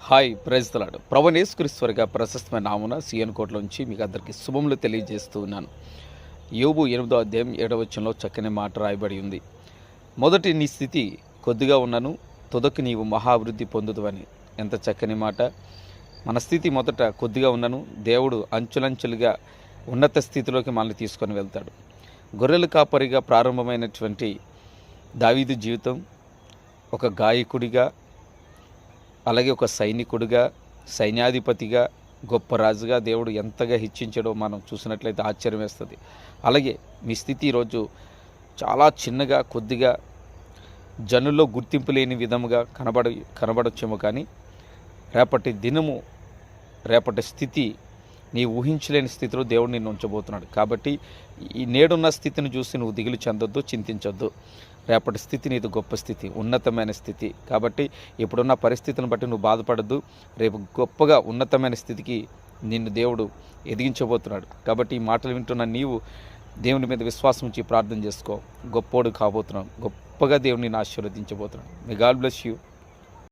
Hi praise తలాడు ప్రభువైన యేసుక్రీస్తువారి ప్రశస్తమైన నామున CN కోట్లోంచి మీకు అందరికీ శుభములు తెలియజేస్తూ ఉన్నాను. యోబు 8వ అధ్యాయం 7వ వచనంలో చక్కని మాట రాయబడి ఉంది. మొదటి నీ స్థితి కొద్దిగా ఉన్నను తుదకు నీవు మహాభివృద్ధి పొందుదువని. ఎంత చక్కని మాట. మన స్థితి మొదట కొద్దిగా ఉన్నను దేవుడు అంచులంచులుగా ఉన్నత స్థితిలోకి మనల్ని తీసుకొని వెళ్తాడు. గొర్రెలు కాపరిగా ప్రారంభమైనటువంటి దావీదు జీవితం ఒక గాయకుడిగా, అలాగే ఒక సైనికుడిగా, సైన్యాధిపతిగా, గొప్ప రాజుగా దేవుడు ఎంతగా హెచ్చించాడో మనం చూసినట్లయితే ఆశ్చర్యం వేస్తుంది. అలాగే మీ స్థితి ఈరోజు చాలా చిన్నగా, కొద్దిగా, జనుల్లో గుర్తింపు లేని విధముగా కనబడొచ్చేమో, కానీ రేపటి దినము, రేపటి స్థితి నీ ఊహించలేని స్థితిలో దేవుడు నిన్ను ఉంచబోతున్నాడు. కాబట్టి ఈ నేడున్న స్థితిని చూసి నువ్వు దిగులు చెందొద్దు, చింతించొద్దు. రేపటి స్థితి నీది గొప్ప స్థితి, ఉన్నతమైన స్థితి. కాబట్టి ఇప్పుడున్న పరిస్థితిని బట్టి నువ్వు బాధపడద్దు. రేపు గొప్పగా ఉన్నతమైన స్థితికి నిన్ను దేవుడు ఎదిగించబోతున్నాడు. కాబట్టి ఈ మాటలు వింటున్న నీవు దేవుని మీద విశ్వాసం ఉంచి ప్రార్థన చేసుకో. గొప్పోడు కాబోతున్నావు. గొప్పగా దేవుని ఆశీర్వదించబోతున్నాడు. May God bless you.